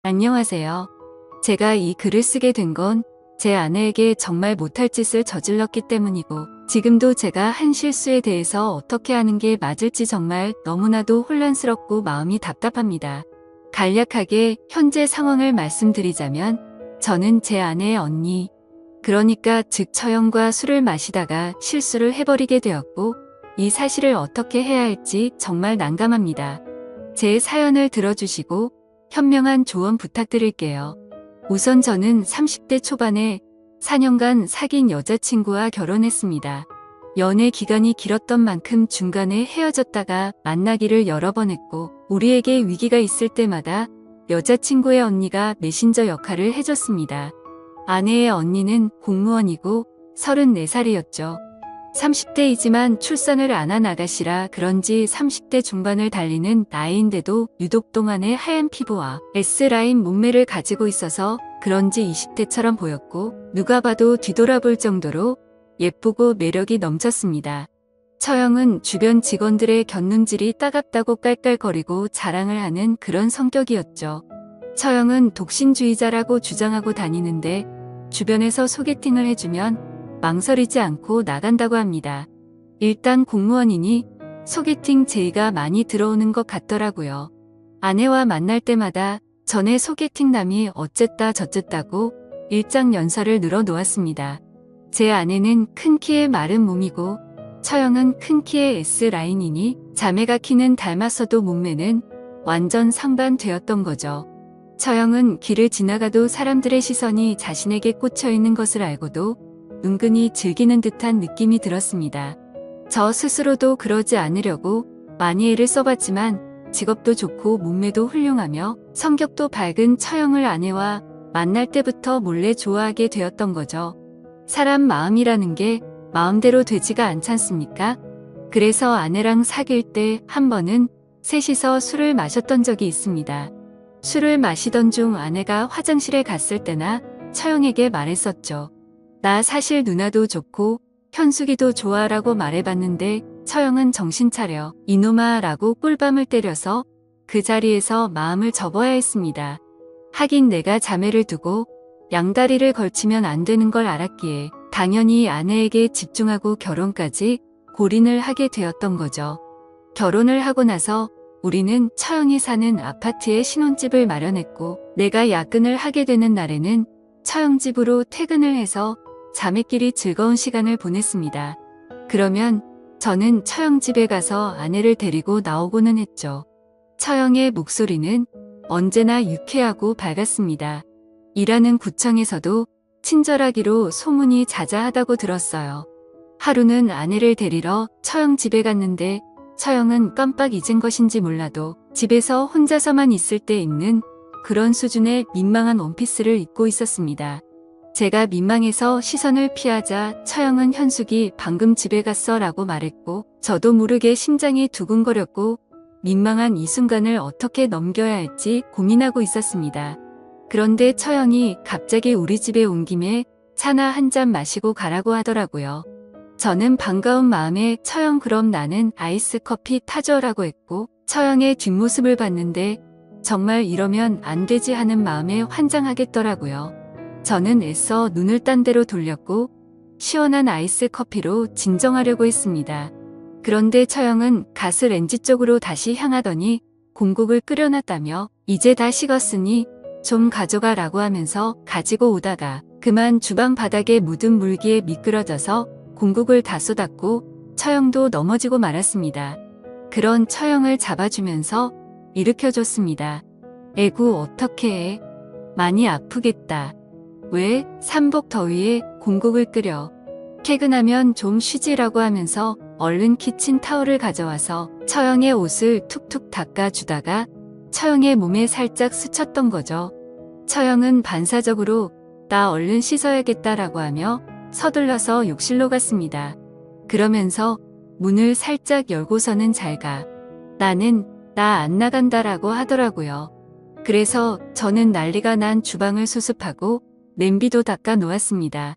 안녕하세요. 제가 이 글을 쓰게 된 건 제 아내에게 정말 못할 짓을 저질렀기 때문이고, 지금도 제가 한 실수에 대해서 어떻게 하는 게 맞을지 정말 너무나도 혼란스럽고 마음이 답답합니다. 간략하게 현재 상황을 말씀드리자면, 저는 제 아내의 언니, 그러니까 즉 처형과 술을 마시다가 실수를 해버리게 되었고, 이 사실을 어떻게 해야 할지 정말 난감합니다. 제 사연을 들어주시고 현명한 조언 부탁드릴게요. 우선 저는 30대 초반에 4년간 사귄 여자친구와 결혼했습니다. 연애 기간이 길었던 만큼 중간에 헤어졌다가 만나기를 여러 번 했고, 우리에게 위기가 있을 때마다 여자친구의 언니가 메신저 역할을 해줬습니다. 아내의 언니는 공무원이고 34살이었죠. 30대이지만 출산을 안 한 아가씨라 그런지 30대 중반을 달리는 나이인데도 유독 동안의 하얀 피부와 S라인 몸매를 가지고 있어서 그런지 20대처럼 보였고, 누가 봐도 뒤돌아볼 정도로 예쁘고 매력이 넘쳤습니다. 처형은 주변 직원들의 곁눈질이 따갑다고 깔깔거리고 자랑을 하는 그런 성격이었죠. 처형은 독신주의자라고 주장하고 다니는데, 주변에서 소개팅을 해주면 망설이지 않고 나간다고 합니다. 일단 공무원이니 소개팅 제의가 많이 들어오는 것 같더라고요. 아내와 만날 때마다 전에 소개팅남이 어쨌다 저쨌다고 일장연설을 늘어놓았습니다. 제 아내는 큰 키에 마른 몸이고, 처형은 큰 키에 S라인이니 자매가 키는 닮았어도 몸매는 완전 상반되었던 거죠. 처형은 길을 지나가도 사람들의 시선이 자신에게 꽂혀 있는 것을 알고도 은근히 즐기는 듯한 느낌이 들었습니다. 저 스스로도 그러지 않으려고 많이 애를 써봤지만, 직업도 좋고 몸매도 훌륭하며 성격도 밝은 처형을 아내와 만날 때부터 몰래 좋아하게 되었던 거죠. 사람 마음이라는 게 마음대로 되지가 않잖습니까? 그래서 아내랑 사귈 때 한 번은 셋이서 술을 마셨던 적이 있습니다. 술을 마시던 중 아내가 화장실에 갔을 때나 처형에게 말했었죠. 나 사실 누나도 좋고 현숙이도 좋아라고 말해봤는데, 처형은 정신 차려 이놈아 라고 꿀밤을 때려서 그 자리에서 마음을 접어야 했습니다. 하긴 내가 자매를 두고 양다리를 걸치면 안 되는 걸 알았기에 당연히 아내에게 집중하고 결혼까지 골인을 하게 되었던 거죠. 결혼을 하고 나서 우리는 처형이 사는 아파트에 신혼집을 마련했고, 내가 야근을 하게 되는 날에는 처형 집으로 퇴근을 해서 자매끼리 즐거운 시간을 보냈습니다. 그러면 저는 처형 집에 가서 아내를 데리고 나오고는 했죠. 처형의 목소리는 언제나 유쾌하고 밝았습니다. 일하는 구청에서도 친절하기로 소문이 자자하다고 들었어요. 하루는 아내를 데리러 처형 집에 갔는데, 처형은 깜빡 잊은 것인지 몰라도 집에서 혼자서만 있을 때 입는 그런 수준의 민망한 원피스를 입고 있었습니다. 제가 민망해서 시선을 피하자 처형은 현숙이 방금 집에 갔어 라고 말했고, 저도 모르게 심장이 두근거렸고 민망한 이 순간을 어떻게 넘겨야 할지 고민하고 있었습니다. 그런데 처형이 갑자기 우리 집에 온 김에 차나 한 잔 마시고 가라고 하더라고요. 저는 반가운 마음에 처형 그럼 나는 아이스 커피 타줘 라고 했고, 처형의 뒷모습을 봤는데 정말 이러면 안 되지 하는 마음에 환장하겠더라고요. 저는 애써 눈을 딴 데로 돌렸고 시원한 아이스 커피로 진정하려고 했습니다. 그런데 처형은 가스레인지 쪽으로 다시 향하더니 공국을 끓여놨다며 이제 다 식었으니 좀 가져가 라고 하면서 가지고 오다가 그만 주방 바닥에 묻은 물기에 미끄러져서 공국을 다 쏟았고 처형도 넘어지고 말았습니다. 그런 처형을 잡아주면서 일으켜줬습니다. 에구 어떡해 해. 많이 아프겠다. 왜 삼복 더위에 공국을 끓여. 퇴근하면 좀 쉬지라고 하면서 얼른 키친타올을 가져와서 처형의 옷을 툭툭 닦아주다가 처형의 몸에 살짝 스쳤던 거죠. 처형은 반사적으로 나 얼른 씻어야겠다라고 하며 서둘러서 욕실로 갔습니다. 그러면서 문을 살짝 열고서는 잘 가. 나는 나 안 나간다라고 하더라고요. 그래서 저는 난리가 난 주방을 수습하고 냄비도 닦아 놓았습니다.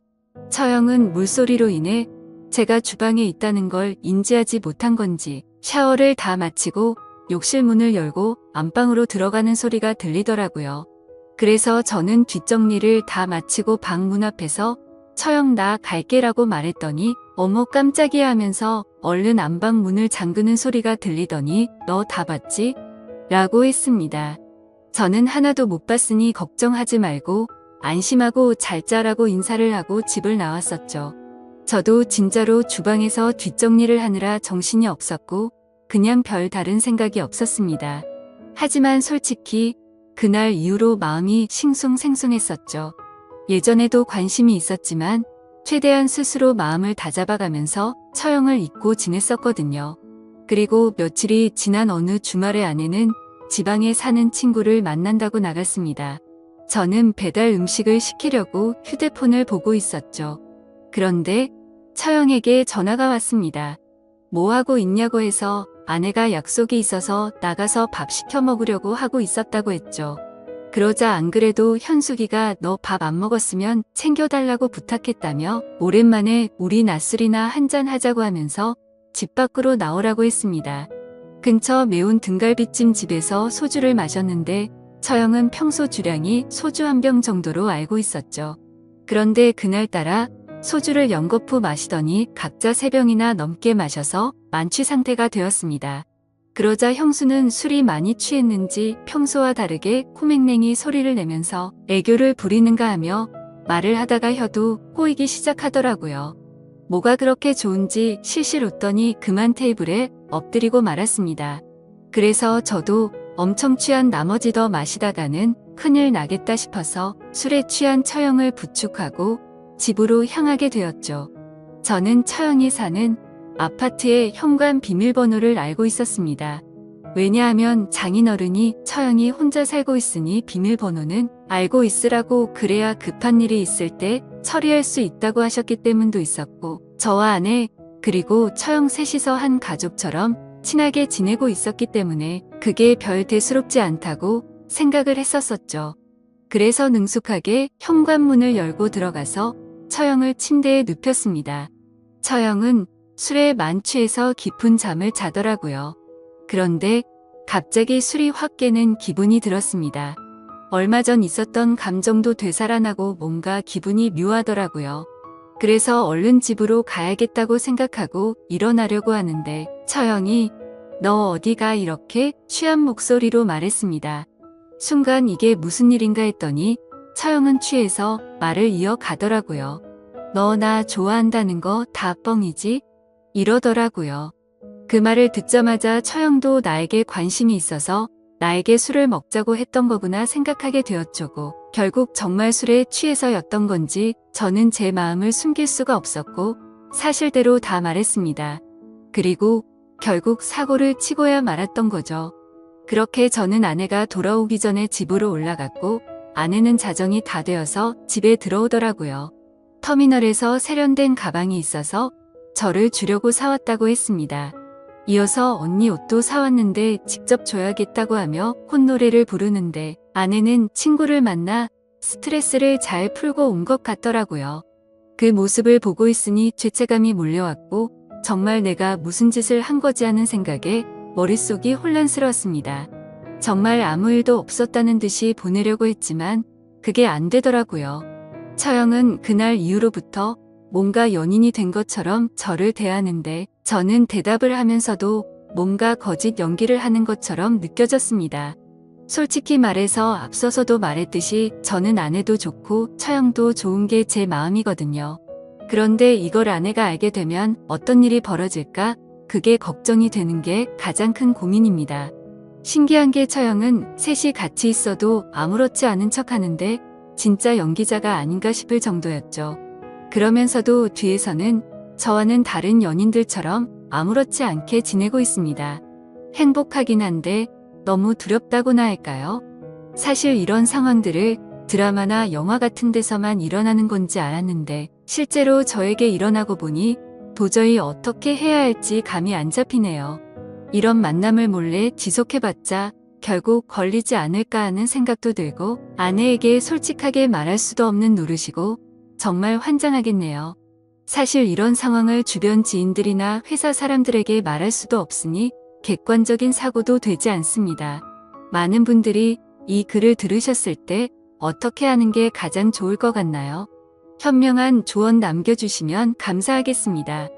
처형은 물소리로 인해 제가 주방에 있다는 걸 인지하지 못한 건지 샤워를 다 마치고 욕실 문을 열고 안방으로 들어가는 소리가 들리더라고요. 그래서 저는 뒷정리를 다 마치고 방 문 앞에서 처형 나 갈게라고 말했더니 어머 깜짝이야 하면서 얼른 안방 문을 잠그는 소리가 들리더니 너 다 봤지? 라고 했습니다. 저는 하나도 못 봤으니 걱정하지 말고 안심하고 잘 자라고 인사를 하고 집을 나왔었죠. 저도 진짜로 주방에서 뒷정리를 하느라 정신이 없었고 그냥 별 다른 생각이 없었습니다. 하지만 솔직히 그날 이후로 마음이 싱숭생숭했었죠. 예전에도 관심이 있었지만 최대한 스스로 마음을 다잡아가면서 처형을 잊고 지냈었거든요. 그리고 며칠이 지난 어느 주말에 아내는 지방에 사는 친구를 만난다고 나갔습니다. 저는 배달 음식을 시키려고 휴대폰을 보고 있었죠. 그런데 처형에게 전화가 왔습니다. 뭐 하고 있냐고 해서 아내가 약속이 있어서 나가서 밥 시켜 먹으려고 하고 있었다고 했죠. 그러자 안 그래도 현숙이가 너 밥 안 먹었으면 챙겨달라고 부탁했다며 오랜만에 우리 낮술이나 한잔 하자고 하면서 집 밖으로 나오라고 했습니다. 근처 매운 등갈비찜 집에서 소주를 마셨는데 처형은 평소 주량이 소주 한 병 정도로 알고 있었죠. 그런데 그날따라 소주를 연거푸 마시더니 각자 3병이나 넘게 마셔서 만취 상태가 되었습니다. 그러자 형수는 술이 많이 취했는지 평소와 다르게 코맹맹이 소리를 내면서 애교를 부리는가 하며 말을 하다가 혀도 꼬이기 시작하더라고요. 뭐가 그렇게 좋은지 실실 웃더니 그만 테이블에 엎드리고 말았습니다. 그래서 저도 엄청 취한 나머지 더 마시다가는 큰일 나겠다 싶어서 술에 취한 처형을 부축하고 집으로 향하게 되었죠. 저는 처형이 사는 아파트의 현관 비밀번호를 알고 있었습니다. 왜냐하면 장인어른이 처형이 혼자 살고 있으니 비밀번호는 알고 있으라고 그래야 급한 일이 있을 때 처리할 수 있다고 하셨기 때문도 있었고 저와 아내 그리고 처형 셋이서 한 가족처럼 친하게 지내고 있었기 때문에 그게 별 대수롭지 않다고 생각을 했었었죠. 그래서 능숙하게 현관문을 열고 들어가서 처형을 침대에 눕혔습니다. 처형은 술에 만취해서 깊은 잠을 자더라고요. 그런데 갑자기 술이 확 깨는 기분이 들었습니다. 얼마 전 있었던 감정도 되살아나고 뭔가 기분이 묘하더라고요. 그래서 얼른 집으로 가야겠다고 생각하고 일어나려고 하는데 처형이 너 어디가 이렇게 취한 목소리로 말했습니다. 순간 이게 무슨 일인가 했더니 처형은 취해서 말을 이어가더라고요. 너 나 좋아한다는 거 다 뻥이지? 이러더라고요. 그 말을 듣자마자 처형도 나에게 관심이 있어서 나에게 술을 먹자고 했던 거구나 생각하게 되었죠. 결국 정말 술에 취해서였던 건지 저는 제 마음을 숨길 수가 없었고 사실대로 다 말했습니다. 그리고 결국 사고를 치고야 말았던 거죠. 그렇게 저는 아내가 돌아오기 전에 집으로 올라갔고 아내는 자정이 다 되어서 집에 들어오더라고요. 터미널에서 세련된 가방이 있어서 저를 주려고 사왔다고 했습니다. 이어서 언니 옷도 사왔는데 직접 줘야겠다고 하며 콧노래를 부르는데 아내는 친구를 만나 스트레스를 잘 풀고 온 것 같더라고요. 그 모습을 보고 있으니 죄책감이 몰려왔고 정말 내가 무슨 짓을 한 거지 하는 생각에 머릿속이 혼란스러웠습니다. 정말 아무 일도 없었다는 듯이 보내려고 했지만 그게 안 되더라고요. 처형은 그날 이후로부터 뭔가 연인이 된 것처럼 저를 대하는데 저는 대답을 하면서도 뭔가 거짓 연기를 하는 것처럼 느껴졌습니다. 솔직히 말해서 앞서서도 말했듯이 저는 아내도 좋고 처형도 좋은 게 제 마음이거든요. 그런데 이걸 아내가 알게 되면 어떤 일이 벌어질까? 그게 걱정이 되는 게 가장 큰 고민입니다. 신기한 게 처형은 셋이 같이 있어도 아무렇지 않은 척 하는데 진짜 연기자가 아닌가 싶을 정도였죠. 그러면서도 뒤에서는 저와는 다른 연인들처럼 아무렇지 않게 지내고 있습니다. 행복하긴 한데 너무 두렵다고나 할까요? 사실 이런 상황들을 드라마나 영화 같은 데서만 일어나는 건지 알았는데 실제로 저에게 일어나고 보니 도저히 어떻게 해야 할지 감이 안 잡히네요. 이런 만남을 몰래 지속해봤자 결국 걸리지 않을까 하는 생각도 들고 아내에게 솔직하게 말할 수도 없는 노릇이고 정말 환장하겠네요. 사실 이런 상황을 주변 지인들이나 회사 사람들에게 말할 수도 없으니 객관적인 사고도 되지 않습니다. 많은 분들이 이 글을 들으셨을 때 어떻게 하는 게 가장 좋을 것 같나요? 현명한 조언 남겨주시면 감사하겠습니다.